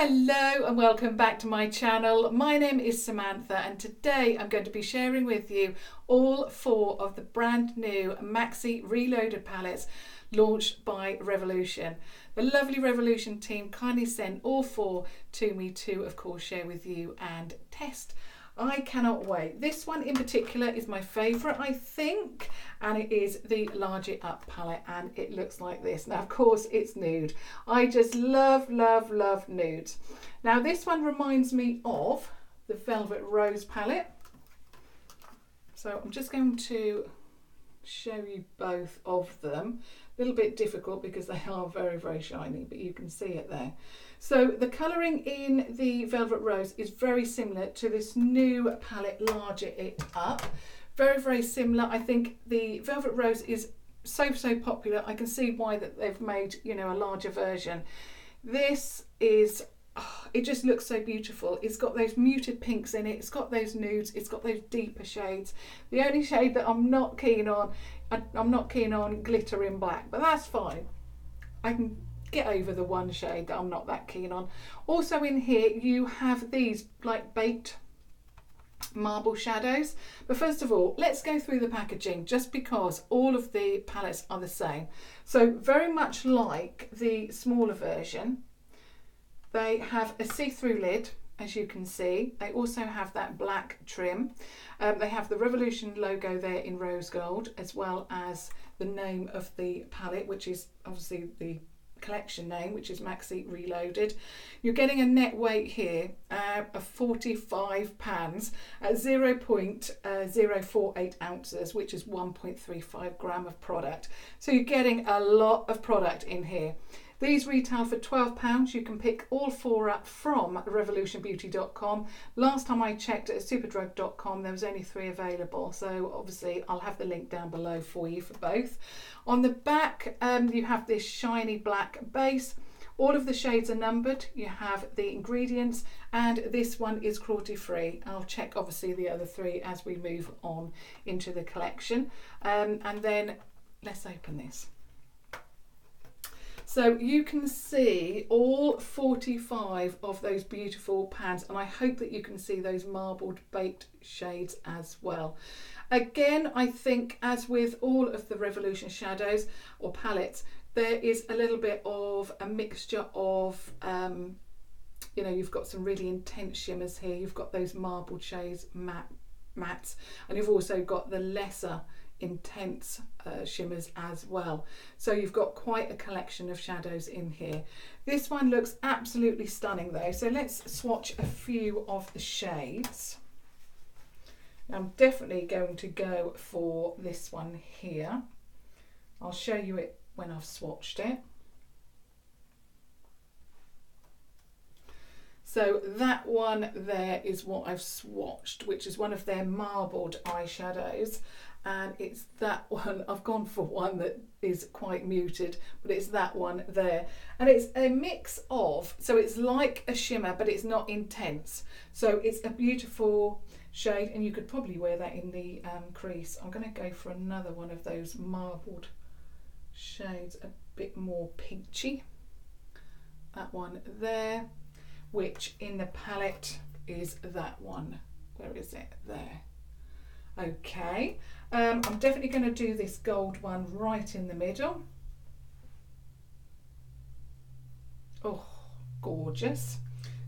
Hello and welcome back to my channel. My name is Samantha and today I'm going to be sharing with you all 4 of the brand new Maxi Reloaded palettes launched by Revolution. The lovely Revolution team kindly sent all 4 to me to, of course, share with you and test. I cannot wait. This one in particular is my favourite, I think, and it is the Large It Up palette, and it looks like this. Now, of course, it's nude. I just love, love, love nudes. Now, this one reminds me of the Velvet Rose palette. So I'm just going to show you both of them. A little bit difficult because they are very, very shiny, but you can see it there. So the colouring in the Velvet Rose is very similar to this new palette, Larger It Up. Very, very similar. I think the Velvet Rose is so popular. I can see why that they've made, you know, a larger version. This is, oh, it just looks so beautiful. It's got those muted pinks in it. It's got those nudes. It's got those deeper shades. The only shade that I'm not keen on, I'm not keen on glitter in black, but that's fine. I can get over the one shade that I'm not that keen on. Also in here you have these like baked marble shadows. But first of all, let's go through the packaging just because all of the palettes are the same. So very much like the smaller version, they have a see-through lid, as you can see. They also have that black trim. They have the Revolution logo there in rose gold, as well as the name of the palette, which is obviously the collection name, which is Maxi Reloaded. You're getting a net weight here of 45 pounds at 0.048 ounces, which is 1.35 gram of product. So you're getting a lot of product in here. These retail for £12. You can pick all 4 up from revolutionbeauty.com. Last time I checked at superdrug.com, there was only 3 available. So obviously I'll have the link down below for you for both. On the back, you have this shiny black base. All of the shades are numbered. You have the ingredients, and this one is cruelty free. I'll check obviously the other 3 as we move on into the collection. And then let's open this. So you can see all 45 of those beautiful pans, and I hope that you can see those marbled baked shades as well. Again, I think as with all of the Revolution shadows or palettes, there is a little bit of a mixture of, you know, you've got some really intense shimmers here. You've got those marbled shades, mattes, and you've also got the lesser intense shimmers as well. So you've got quite a collection of shadows in here. This one looks absolutely stunning though. So let's swatch a few of the shades. I'm definitely going to go for this one here. I'll show you it when I've swatched it. So that one there is what I've swatched, which is one of their marbled eyeshadows. And it's that one. I've gone for one that is quite muted, but it's that one there. And it's a mix of, so it's like a shimmer, but it's not intense. So it's a beautiful shade, and you could probably wear that in the crease. I'm going to go for another one of those marbled shades, a bit more peachy. That one there, which in the palette is that one. Where is it? There. Okay, I'm definitely going to do this gold one right in the middle. Oh, gorgeous.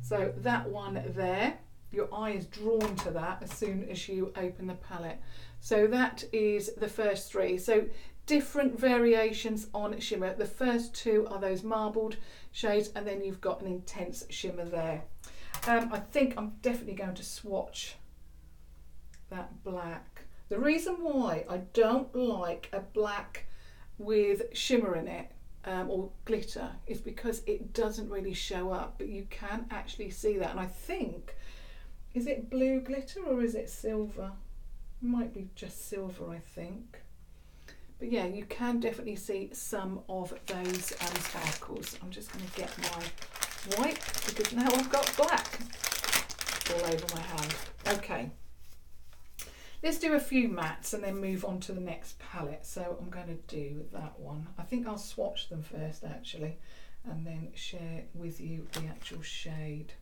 So that one there, your eye is drawn to that as soon as you open the palette. So that is the first 3. So different variations on shimmer. The first 2 are those marbled shades, and then you've got an intense shimmer there. I think I'm definitely going to swatch that black. The reason why I don't like a black with shimmer in it or glitter is because it doesn't really show up, but you can actually see that. And I think, is it blue glitter or is it silver? It might be just silver, I think. But yeah, you can definitely see some of those sparkles. I'm just going to get my white because now I've got black all over my hand. Okay. Let's do a few mattes and then move on to the next palette. So I'm going to do that one. I think I'll swatch them first actually, and then share with you the actual shade.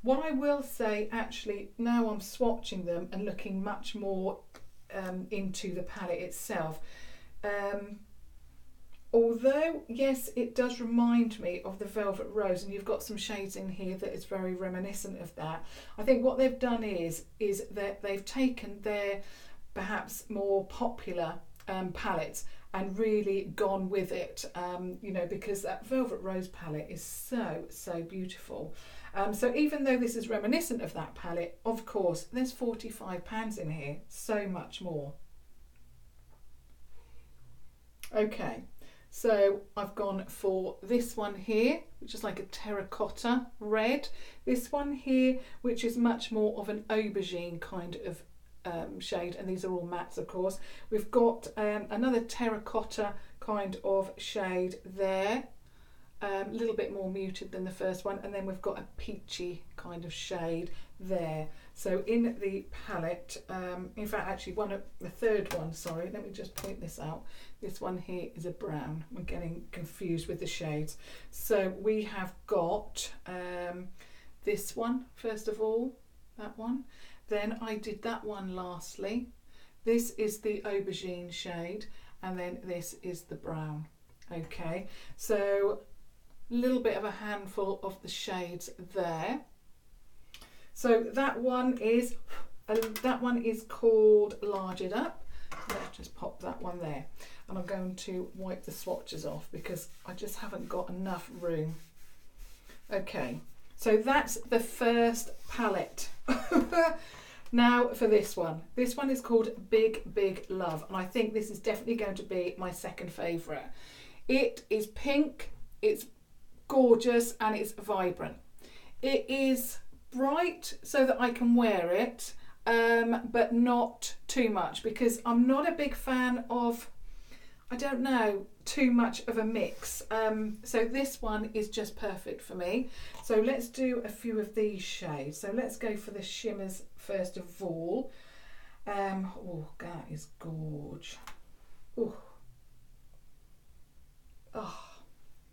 What I will say, actually, now I'm swatching them and looking much more into the palette itself, although yes, it does remind me of the Velvet Rose, and you've got some shades in here that is very reminiscent of that. I think what they've done is that they've taken their perhaps more popular palettes and really gone with it, you know, because that Velvet Rose palette is so beautiful. So even though this is reminiscent of that palette, of course, there's £45 in here, so much more. Okay, so I've gone for this one here, which is like a terracotta red. This one here, which is much more of an aubergine kind of shade, and these are all mattes, of course. We've got another terracotta kind of shade there, a little bit more muted than the first one, and then we've got a peachy kind of shade there. So in the palette, in fact, actually the third one, sorry, let me just point this out. This one here is a brown. We're getting confused with the shades. So we have got this one, first of all, that one. Then I did that one lastly. This is the aubergine shade, and then this is the brown. Okay, so a little bit of a handful of the shades there. So that one is called Large It Up. Let's just pop that one there, and I'm going to wipe the swatches off because I just haven't got enough room. Okay, so that's the first palette. Now for this one is called Big Love, and I think this is definitely going to be my second favourite. It is pink, it's gorgeous, and it's vibrant. It is bright so that I can wear it, but not too much, because I'm not a big fan of, I don't know, too much of a mix. So this one is just perfect for me. So let's do a few of these shades. So let's go for the shimmers first of all. Oh, that is gorge. Oh. Oh.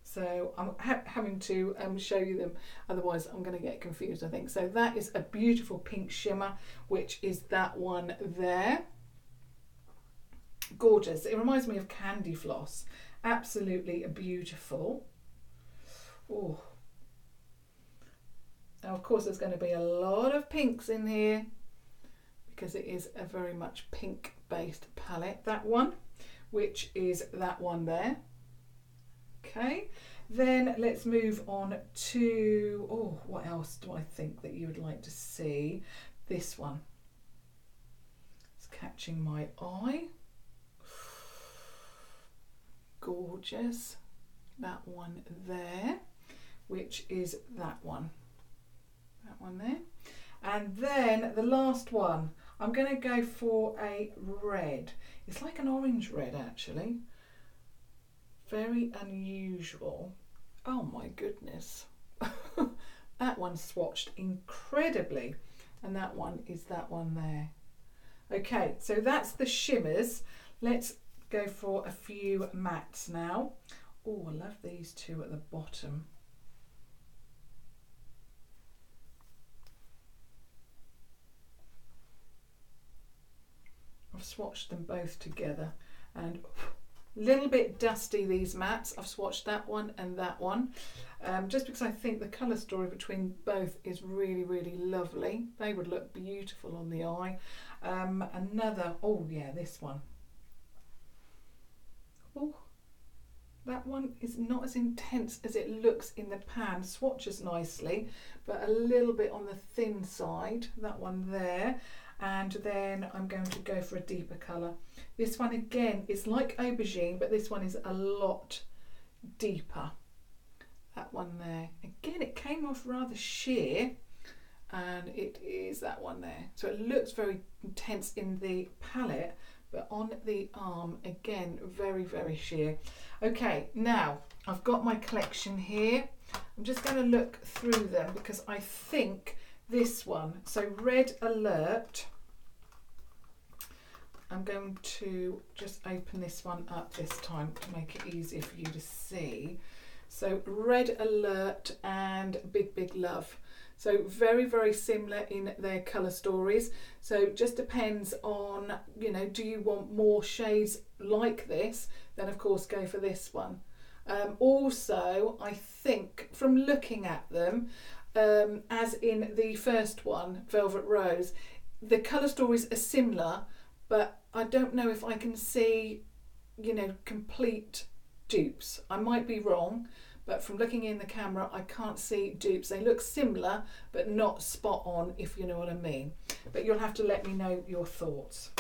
So I'm having to show you them, otherwise I'm going to get confused, I think. So that is a beautiful pink shimmer, which is that one there. Gorgeous. It reminds me of candy floss. Absolutely beautiful. Oh. Now, of course, there's going to be a lot of pinks in here because it is a very much pink-based palette. That one, which is that one there. Okay, then let's move on to, oh, what else do I think that you would like to see? This one. It's catching my eye. Gorgeous. That one there, which is that one. That one there. And then the last one, I'm going to go for a red. It's like an orange red, actually. Very unusual. Oh my goodness. That one swatched incredibly, and that one is that one there. Okay, so that's the shimmers. Let's go for a few mattes now. Oh, I love these two at the bottom. I've swatched them both together, and little bit dusty, these mattes. I've swatched that one and that one, just because I think the colour story between both is really lovely. They would look beautiful on the eye. Another, oh yeah, this one. Oh, that one is not as intense as it looks in the pan. Swatches nicely, but a little bit on the thin side. That one there. And then I'm going to go for a deeper colour. This one again is like aubergine, but this one is a lot deeper. That one there. Again, it came off rather sheer, and it is that one there. So it looks very intense in the palette, but on the arm, again, very sheer. Okay, now I've got my collection here. I'm just going to look through them because I think this one, so Red Alert, I'm going to just open this one up this time to make it easier for you to see. So Red Alert and Big Big Love. So very, very similar in their colour stories. So just depends on, you know, do you want more shades like this? Then of course go for this one. Also, I think from looking at them, as in the first one, Velvet Rose, the colour stories are similar, but I don't know if I can see, you know, complete dupes. I might be wrong, but from looking in the camera I can't see dupes. They look similar but not spot on, if you know what I mean. But you'll have to let me know your thoughts.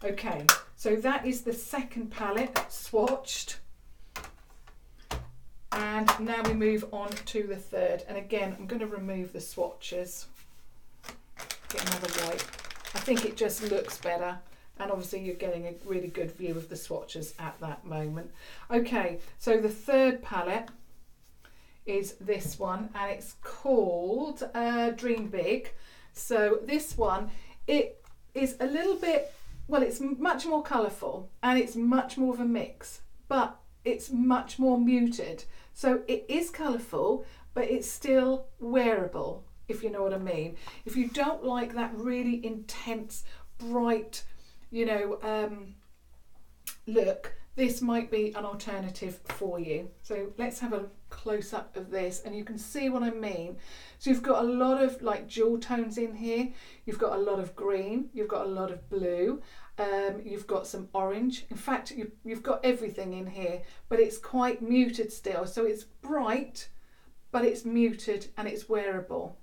Okay, so that is the second palette swatched, and now we move on to the third. And again, I'm going to remove the swatches, get another wipe. I think it just looks better, and obviously you're getting a really good view of the swatches at that moment. Okay, so the third palette is this one, and it's called Dream Big. So this one, it is a little bit, well, it's much more colourful and it's much more of a mix, but it's much more muted. So it is colourful, but it's still wearable, if you know what I mean. If you don't like that really intense, bright, you know, look, this might be an alternative for you. So let's have a close up of this and you can see what I mean. So you've got a lot of like jewel tones in here. You've got a lot of green, you've got a lot of blue, you've got some orange. In fact, you've got everything in here, but it's quite muted still. So it's bright, but it's muted and it's wearable.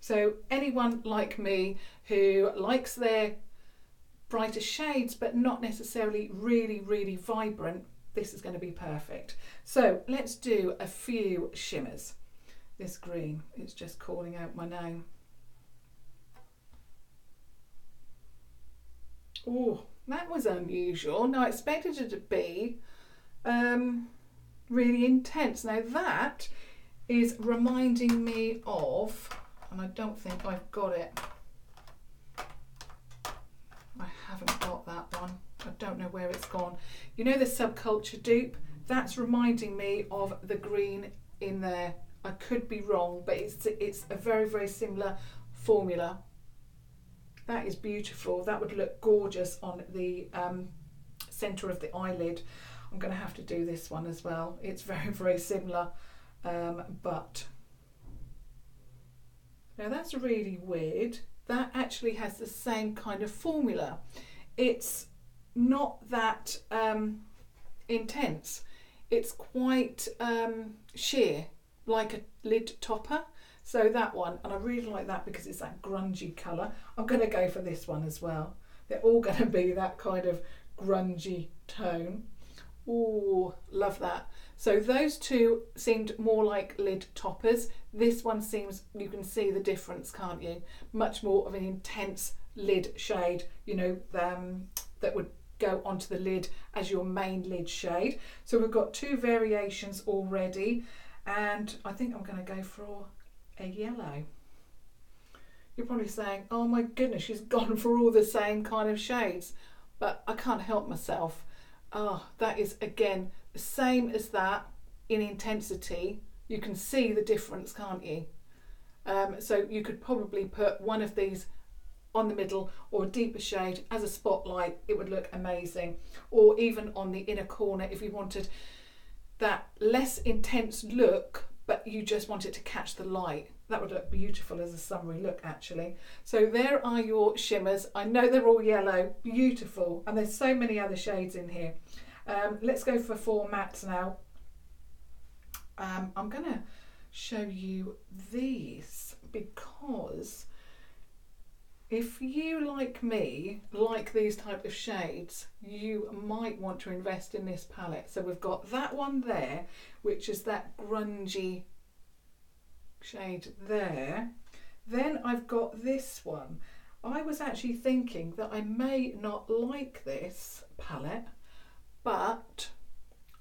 So anyone like me who likes their brighter shades but not necessarily really, really vibrant, this is going to be perfect. So let's do a few shimmers. This green, it's just calling out my name. Oh, that was unusual. Now I expected it to be really intense. Now that is reminding me of, and I don't think I've got it. I haven't got that one. I don't know where it's gone. You know the Subculture dupe? That's reminding me of the green in there. I could be wrong, but it's a very, very similar formula. That is beautiful. That would look gorgeous on the centre of the eyelid. I'm going to have to do this one as well. It's very, very similar, but now that's really weird. That actually has the same kind of formula. It's not that intense. It's quite sheer, like a lid topper. So that one, and I really like that because it's that grungy colour. I'm going to go for this one as well. They're all going to be that kind of grungy tone. Oh, love that. So those two seemed more like lid toppers. This one seems, you can see the difference, can't you? Much more of an intense lid shade, you know, that would go onto the lid as your main lid shade. So we've got two variations already, and I think I'm going to go for a yellow. You're probably saying, oh my goodness, she's gone for all the same kind of shades, but I can't help myself. Oh, that is again the same as that in intensity. You can see the difference, can't you? So you could probably put one of these on the middle or a deeper shade as a spotlight. It would look amazing. Or even on the inner corner if you wanted that less intense look, but you just want it to catch the light. That would look beautiful as a summery look, actually. So there are your shimmers. I know they're all yellow, beautiful, and there's so many other shades in here. Let's go for 4 mattes now. I'm going to show you these because if you, like me, like these type of shades, you might want to invest in this palette. So we've got that one there, which is that grungy shade there. Then I've got this one. I was actually thinking that I may not like this palette, but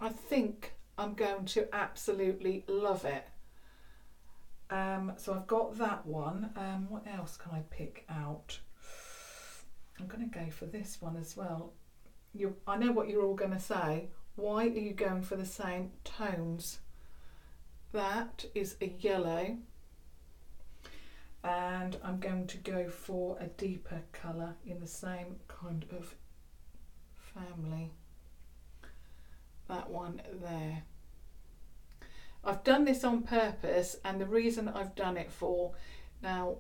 I think I'm going to absolutely love it. So I've got that one. What else can I pick out? I'm going to go for this one as well. I know what you're all going to say. why are you going for the same tones? That is a yellow, and I'm going to go for a deeper colour in the same kind of family. That one there. I've done this on purpose, and the reason I've done it for, now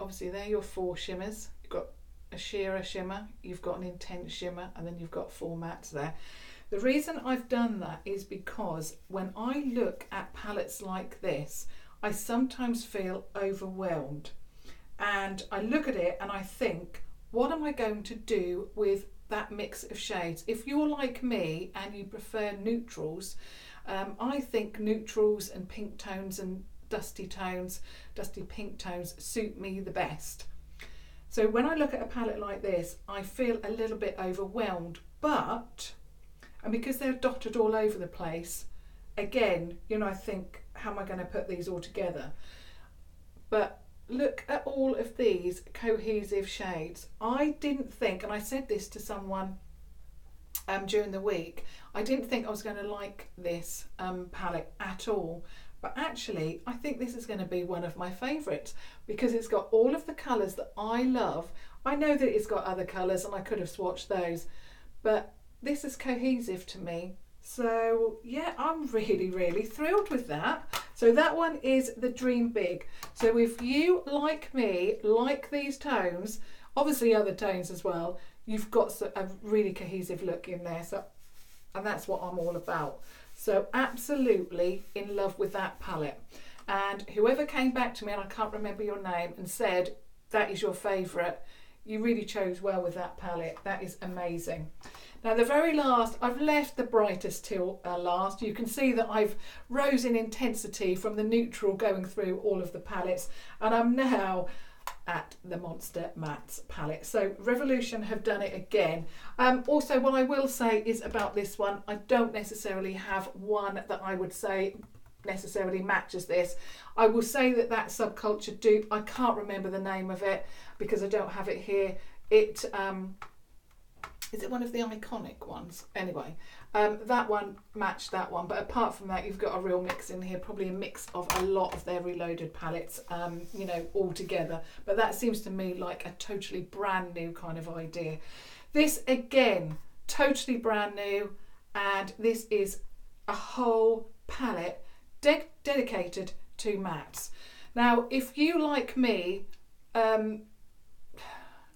obviously they're your 4 shimmers. You've got a sheerer shimmer, you've got an intense shimmer, and then you've got 4 mattes there. The reason I've done that is because when I look at palettes like this, I sometimes feel overwhelmed, and I look at it and I think, what am I going to do with that mix of shades? If you're like me and you prefer neutrals, I think neutrals and pink tones and dusty pink tones suit me the best. So when I look at a palette like this, I feel a little bit overwhelmed, and because they're dotted all over the place, again, you know, I think, how am I going to put these all together? But look at all of these cohesive shades. I didn't think, and I said this to someone during the week, I didn't think I was going to like this palette at all. But actually, I think this is going to be one of my favourites because it's got all of the colours that I love. I know that it's got other colours and I could have swatched those, but this is cohesive to me. So yeah, I'm really, really thrilled with that. So that one is the Dream Big. So if you, like me, like these tones, obviously other tones as well, you've got a really cohesive look in there. So, and that's what I'm all about. So absolutely in love with that palette. And whoever came back to me, and I can't remember your name, and said that is your favourite, you really chose well with that palette. That is amazing. Now the very last, I've left the brightest till last. You can see that I've rose in intensity from the neutral going through all of the palettes, and I'm now at the Monster Mattes palette. So Revolution have done it again. Also, what I will say is about this one, I don't necessarily have one that I would say necessarily matches this. I will say that that Subculture dupe, I can't remember the name of it because I don't have it here. It is it one of the iconic ones? Anyway, that one matched that one, but apart from that, you've got a real mix in here, probably a mix of a lot of their Reloaded palettes, you know, all together. But that seems to me like a totally brand new kind of idea. This again, totally brand new, and this is a whole palette dedicated to mattes. Now, if you like me, I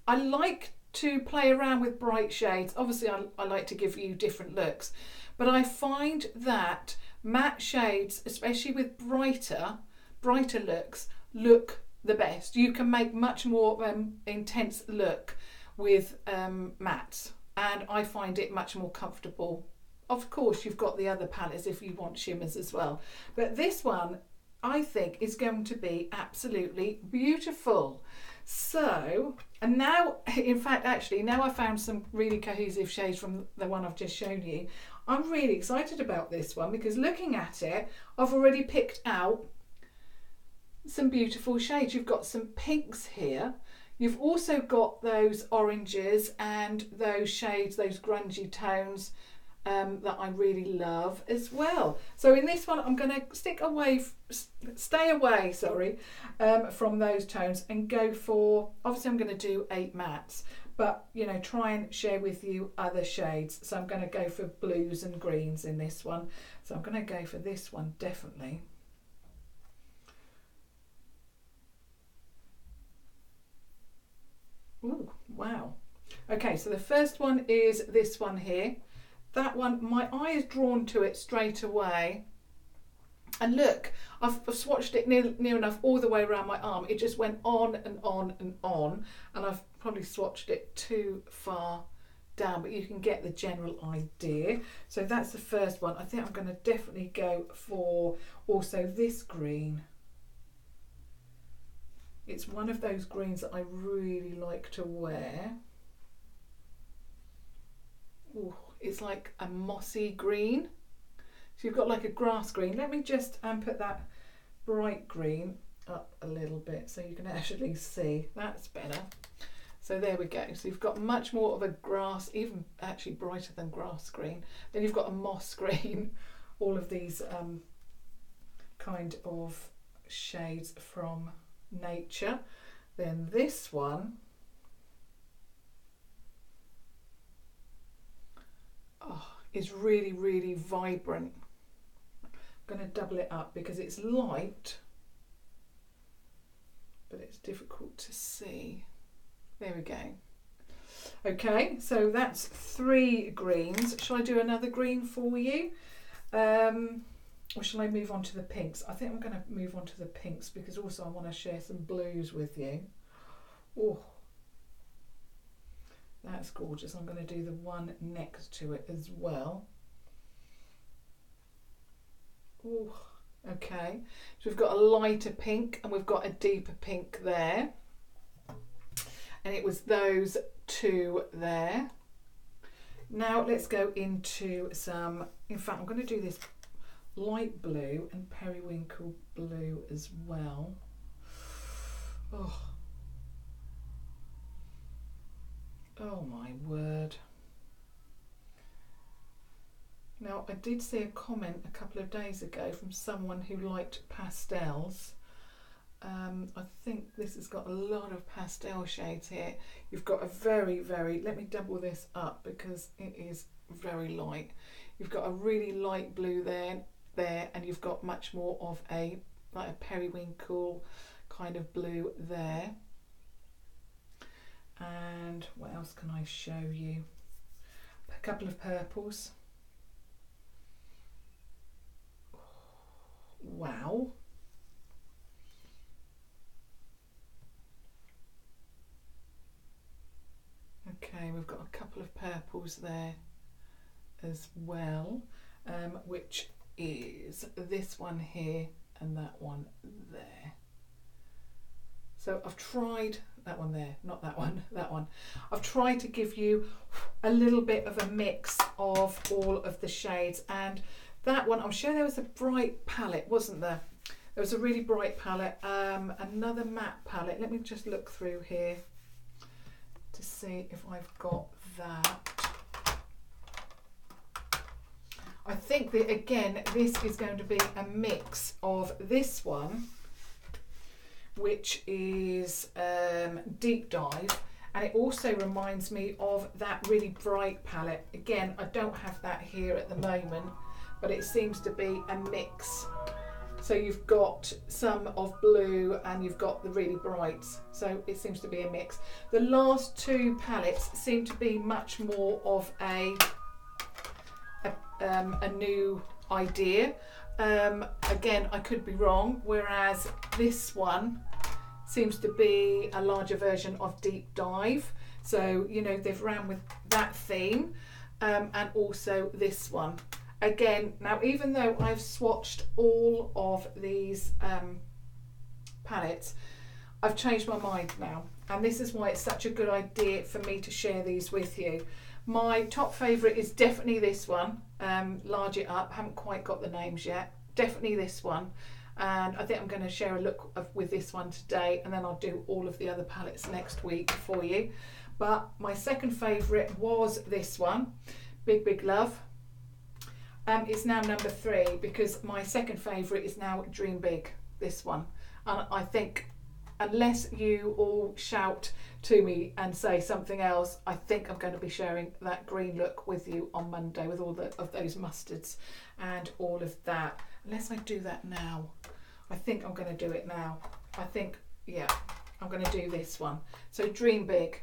like to play around with bright shades. Obviously I like to give you different looks, but I find that matte shades, especially with brighter looks, look the best. You can make much more intense look with mattes, and I find it much more comfortable. Of course, you've got the other palettes if you want shimmers as well, but this one I think is going to be absolutely beautiful. So, and now, in fact, actually, now I found some really cohesive shades from the one I've just shown you. I'm really excited about this one because looking at it, I've already picked out some beautiful shades. You've got some pinks here. You've also got those oranges and those shades, those grungy tones that I really love as well. So in this one, I'm going to stay away, from those tones and go for, obviously I'm going to do 8 mattes, but you know, try and share with you other shades. So I'm going to go for blues and greens in this one. So I'm going to go for this one, definitely. Ooh, wow. Okay, so the first one is this one here. That one, my eye is drawn to it straight away. And look, I've swatched it near enough all the way around my arm. It just went on and on and on. And I've probably swatched it too far down, but you can get the general idea. So that's the first one. I think I'm going to definitely go for also this green. It's one of those greens that I really like to wear. Ooh, it's like a mossy green. So you've got like a grass green. Let me just put that bright green up a little bit so you can actually see. That's better. So there we go. So you've got much more of a grass, even actually brighter than grass green. Then you've got a moss green, all of these kind of shades from nature. Then this one, is really, really vibrant. I'm going to double it up because it's light, but it's difficult to see. There we go. Okay, so that's 3 greens. Shall I do another green for you? Or shall I move on to the pinks? I think I'm going to move on to the pinks because also I want to share some blues with you. Oh, that's gorgeous. I'm going to do the one next to it as well. Oh, okay. So we've got a lighter pink and we've got a deeper pink there. And it was those 2 there. Now let's go into some, in fact, I'm going to do this light blue and periwinkle blue as well. Oh my word. Now I did see a comment a couple of days ago from someone who liked pastels. I think this has got a lot of pastel shades here. You've got a very, very, let me double this up because it is very light. You've got a really light blue there, and you've got much more of a like a periwinkle kind of blue there. And what else can I show you? A couple of purples. Wow. Okay, we've got a couple of purples there as well, which is this one here and that one there. So I've tried that one there, not that one, that one. I've tried to give you a little bit of a mix of all of the shades, and that one, I'm sure there was a bright palette, wasn't there? There was a really bright palette, another matte palette. Let me just look through here to see if I've got that. I think that again, this is going to be a mix of this one, which is Deep Dive, and it also reminds me of that really bright palette. Again, I don't have that here at the moment, but it seems to be a mix. So you've got some of blue and you've got the really brights, so it seems to be a mix. The last 2 palettes seem to be much more of a new idea. Again, I could be wrong, whereas this one seems to be a larger version of Deep Dive. So, you know, they've ran with that theme, and also this one. Again, now even though I've swatched all of these palettes, I've changed my mind now, and this is why it's such a good idea for me to share these with you. My top favourite is definitely this one, Large It Up, haven't quite got the names yet, definitely this one, and I think I'm going to share a look with this one today, and then I'll do all of the other palettes next week for you. But my second favourite was this one, Big Big Love. It's now number 3 because my second favourite is now Dream Big, this one. And I think unless you all shout to me and say something else, I think I'm going to be sharing that green look with you on Monday with all of those mustards and all of that. Unless I do that now. I think I'm going to do it now. I think, yeah, I'm going to do this one. So Dream Big.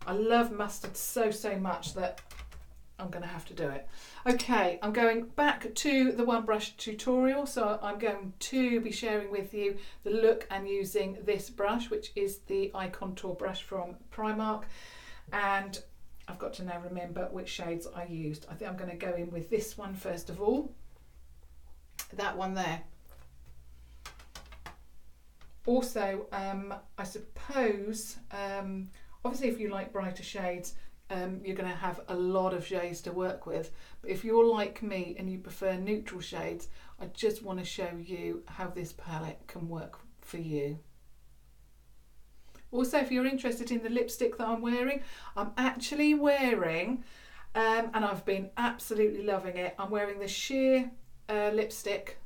I love mustard so much that I'm going to have to do it. Okay, I'm going back to the one brush tutorial, so I'm going to be sharing with you the look and using this brush, which is the Eye Contour brush from Primark, and I've got to now remember which shades I used. I think I'm going to go in with this one first of all, that one there. Also, I suppose, obviously if you like brighter shades, you're going to have a lot of shades to work with, but if you're like me and you prefer neutral shades, I just want to show you how this palette can work for you. Also, if you're interested in the lipstick that I'm wearing, I'm actually wearing, and I've been absolutely loving it, I'm wearing the sheer lipstick,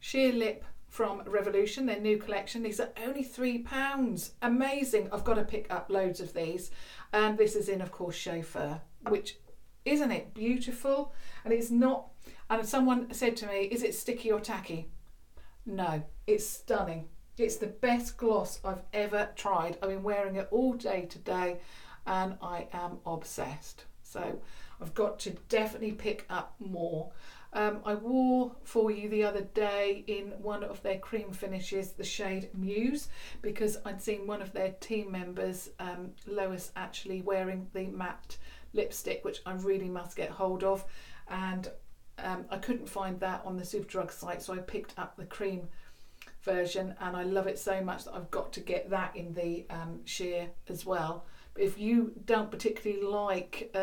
Sheer Lip from Revolution, their new collection. These are only £3. Amazing. I've got to pick up loads of these. And this is in, of course, Chauffeur, which, isn't it beautiful? And it's not, and someone said to me, is it sticky or tacky? No, it's stunning. It's the best gloss I've ever tried. I've been wearing it all day today and I am obsessed. So I've got to definitely pick up more. I wore for you the other day in one of their cream finishes, the shade Muse, because I'd seen one of their team members, Lois, actually wearing the matte lipstick, which I really must get hold of, and I couldn't find that on the Superdrug site, so I picked up the cream version and I love it so much that I've got to get that in the sheer as well. But if you don't particularly like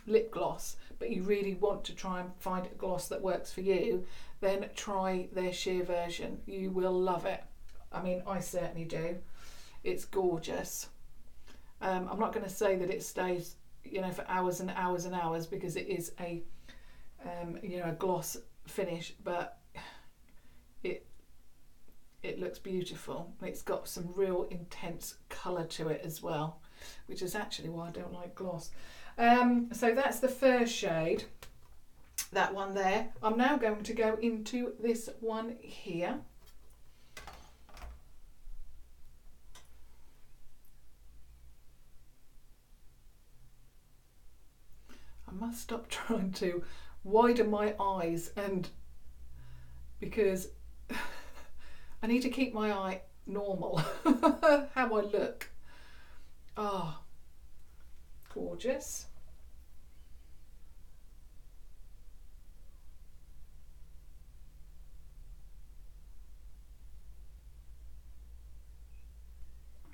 lip gloss, but you really want to try and find a gloss that works for you, then try their sheer version. You will love it. I mean, I certainly do. It's gorgeous. I'm not going to say that it stays, you know, for hours and hours and hours, because it is a, you know, a gloss finish, but it looks beautiful. It's got some real intense colour to it as well, which is actually why I don't like gloss. So that's the first shade, that one there. I'm now going to go into this one here. I must stop trying to widen my eyes, and because I need to keep my eye normal, how I look. Oh, gorgeous.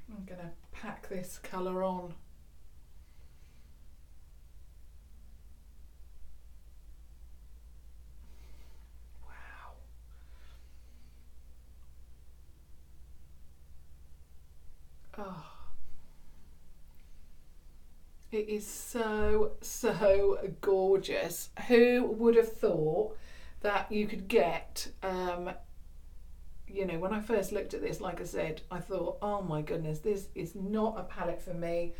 I'm going to pack this colour on. Wow. Oh. It is so, so gorgeous. Who would have thought that you could get, you know, when I first looked at this, like I said, I thought, oh my goodness, this is not a palette for me.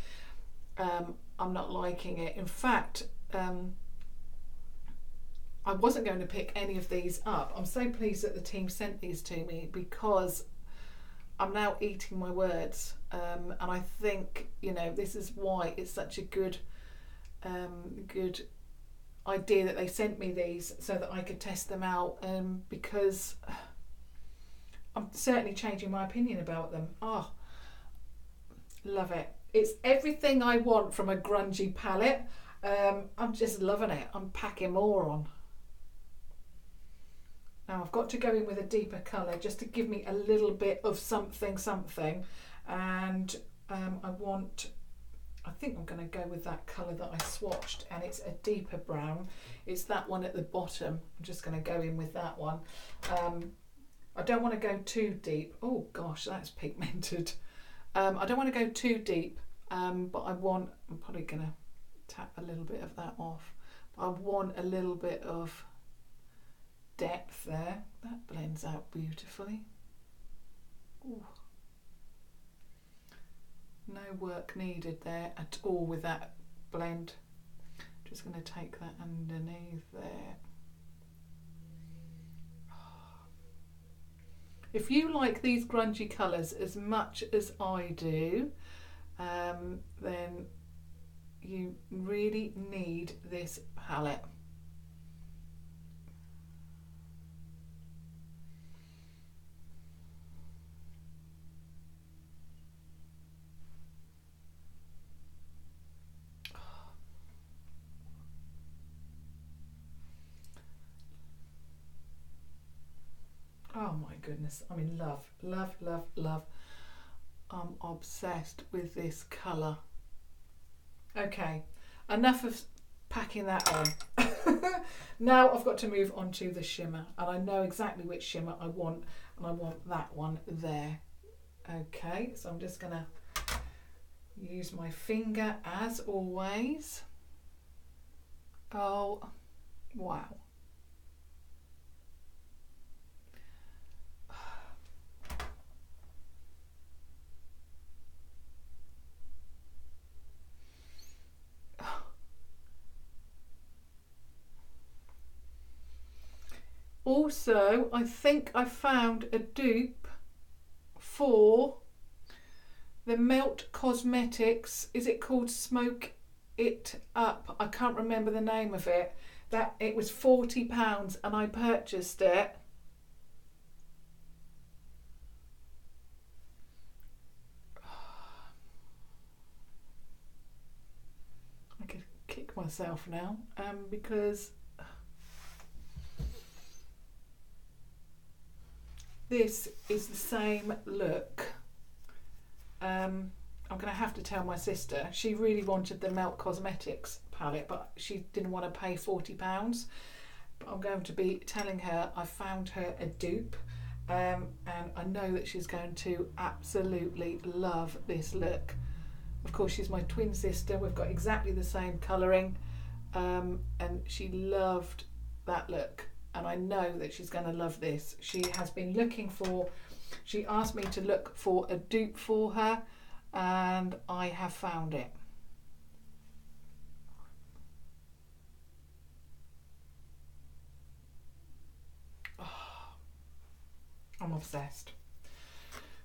I'm not liking it. In fact, I wasn't going to pick any of these up. I'm so pleased that the team sent these to me, because I'm now eating my words, and I think, you know, this is why it's such a good good idea that they sent me these, so that I could test them out, because I'm certainly changing my opinion about them. Oh, love it. It's everything I want from a grungy palette. I'm just loving it. I'm packing more on. Now I've got to go in with a deeper colour just to give me a little bit of something, and I think I'm going to go with that colour that I swatched, and it's a deeper brown. It's that one at the bottom. I'm just going to go in with that one. I don't want to go too deep. Oh gosh, that's pigmented. I don't want to go too deep, but I'm probably going to tap a little bit of that off. I want a little bit of depth there. That blends out beautifully. Ooh. No work needed there at all with that blend. Just going to take that underneath there. If you like these grungy colours as much as I do, then you really need this palette. Oh my goodness, I'm in love, love, love, love. I'm obsessed with this colour. Okay, enough of packing that on. Now I've got to move on to the shimmer, and I know exactly which shimmer I want, and I want that one there. Okay, so I'm just going to use my finger as always. Oh, wow. Also, I think I found a dupe for the Melt Cosmetics. Is it called Smoke It Up? I can't remember the name of it. That it was £40 and I purchased it. I could kick myself now because this is the same look. I'm going to have to tell my sister. She really wanted the Melt Cosmetics palette, but she didn't want to pay £40. But I'm going to be telling her I found her a dupe, and I know that she's going to absolutely love this look. Of course, she's my twin sister. We've got exactly the same colouring, and she loved that look. And I know that she's going to love this. She has been looking for, she asked me to look for a dupe for her, and I have found it. Oh, I'm obsessed.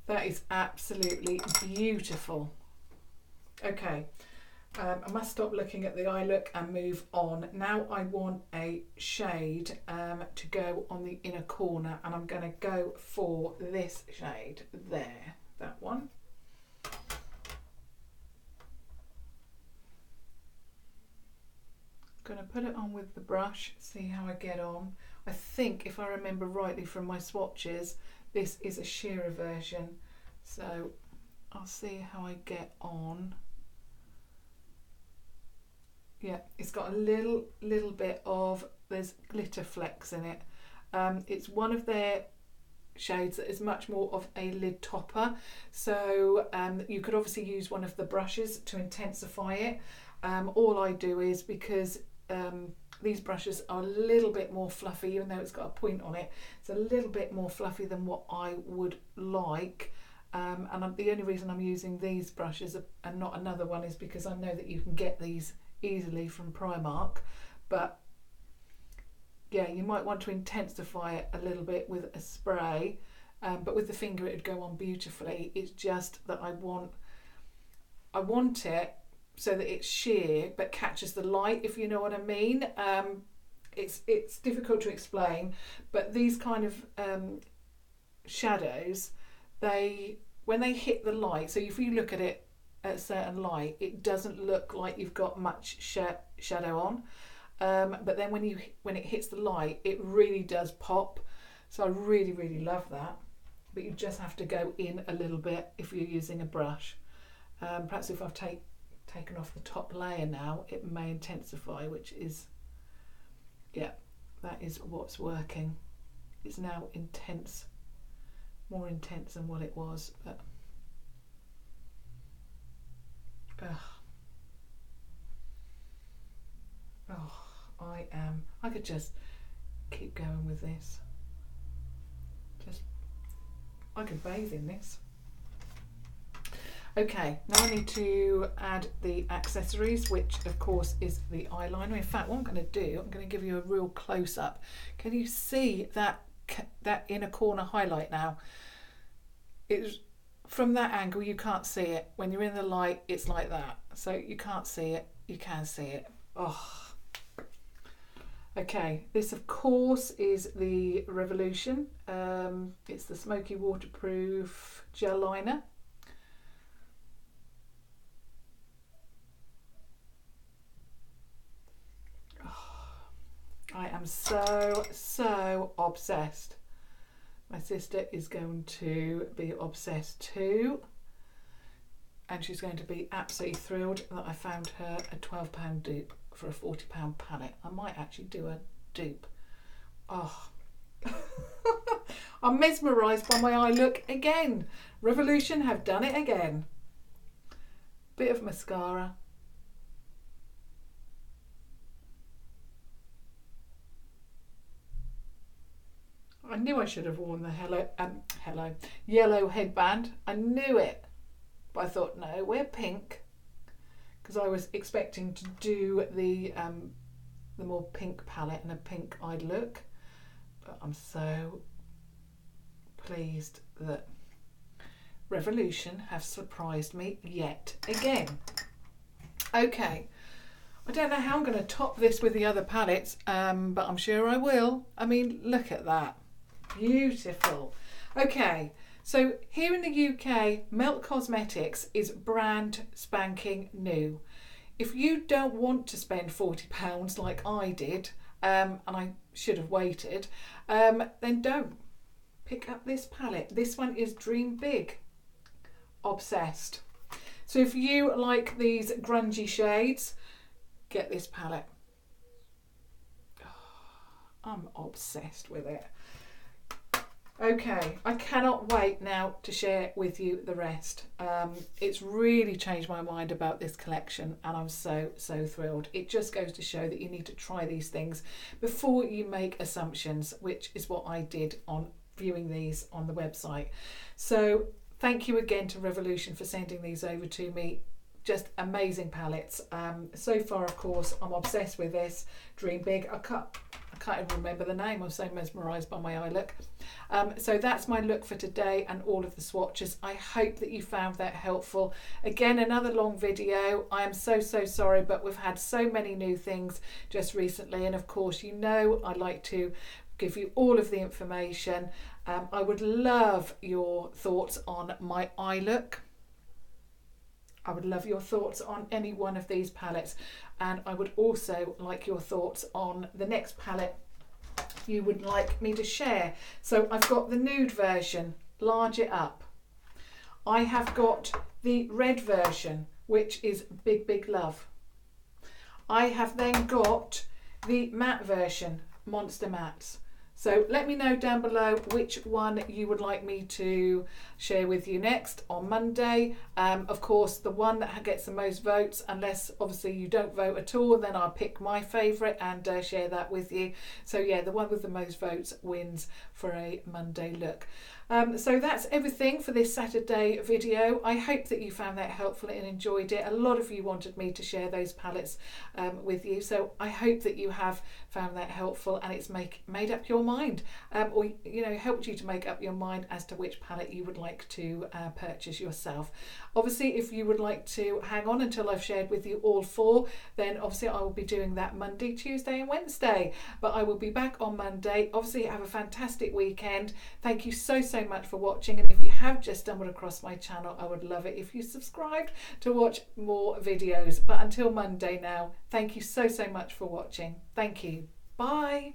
That is absolutely beautiful. Okay. I must stop looking at the eye look and move on. Now I want a shade to go on the inner corner, and I'm going to go for this shade there, that one. I'm going to put it on with the brush, see how I get on. I think, if I remember rightly from my swatches, this is a sheerer version, so I'll see how I get on. Yeah, it's got a little bit of, there's glitter flecks in it. It's one of their shades that is much more of a lid topper, so you could obviously use one of the brushes to intensify it. All I do is, because these brushes are a little bit more fluffy, even though it's got a point on it, it's a little bit more fluffy than what I would like. And the only reason I'm using these brushes and not another one is because I know that you can get these easily from Primark, but yeah, you might want to intensify it a little bit with a spray, but with the finger it would go on beautifully. It's just that I want it so that it's sheer but catches the light, if you know what I mean. It's difficult to explain, but these kind of shadows, when they hit the light, so if you look at it at a certain light, it doesn't look like you've got much shadow on, but then when it hits the light, it really does pop. So I really love that, but you just have to go in a little bit if you're using a brush. Perhaps if I've taken off the top layer now, it may intensify, which is, yeah, that is what's working. It's now intense, more intense than what it was, but I could just keep going with this. I could bathe in this. Okay, now I need to add the accessories, which of course is the eyeliner. In fact, what I'm going to do, I'm going to give you a real close-up. Can you see that inner corner highlight now? It's from that angle, you can't see it. When you're in the light, it's like that. So you can't see it, you can see it. Oh. Okay, this of course is the Revolution. It's the Smoky Waterproof Gel Liner. I am so obsessed. My sister is going to be obsessed too, and she's going to be absolutely thrilled that I found her a £12 dupe for a £40 palette. I might actually do a dupe. Oh, I'm mesmerised by my eye look again. Revolution have done it again. Bit of mascara. I knew I should have worn the yellow headband. I knew it. But I thought, no, wear pink. Because I was expecting to do the more pink palette and a pink eyed look. But I'm so pleased that Revolution have surprised me yet again. Okay, I don't know how I'm going to top this with the other palettes, but I'm sure I will. I mean, look at that. Beautiful. Okay, so here in the UK, Melt Cosmetics is brand spanking new. If you don't want to spend £40 like I did, and I should have waited, then don't. Pick up this palette. This one is Dream Big. Obsessed. So if you like these grungy shades, get this palette. I'm obsessed with it. Okay, I cannot wait now to share with you the rest. It's really changed my mind about this collection and I'm so thrilled. It just goes to show that you need to try these things before you make assumptions, which is what I did on viewing these on the website. So thank you again to Revolution for sending these over to me. Just amazing palettes. So far, of course, I'm obsessed with this Dream Big. I can't even remember the name. I'm so mesmerised by my eye look. So that's my look for today and all of the swatches. I hope that you found that helpful. Again, another long video. I am so sorry, but we've had so many new things just recently. And of course, you know, I like to give you all of the information. I would love your thoughts on my eye look. I would love your thoughts on any one of these palettes, and I would also like your thoughts on the next palette you would like me to share. So I've got the nude version, large it up. I have got the red version, which is Big Love. I have then got the matte version, Monster Mattes. So let me know down below which one you would like me to share with you next on Monday. Of course, the one that gets the most votes, unless obviously you don't vote at all, then I'll pick my favourite and share that with you. So yeah, the one with the most votes wins for a Monday look. So that's everything for this Saturday video. I hope that you found that helpful and enjoyed it. A lot of you wanted me to share those palettes with you, so I hope that you have found that helpful and it's made up your mind, or you know, helped you to make up your mind as to which palette you would like to purchase yourself. Obviously, if you would like to hang on until I've shared with you all four, then obviously I will be doing that Monday, Tuesday and Wednesday, but I will be back on Monday. Obviously, have a fantastic weekend. Thank you so much for watching, and if you have just stumbled across my channel, I would love it if you subscribed to watch more videos. But until Monday now, thank you so much for watching. Thank you. Bye.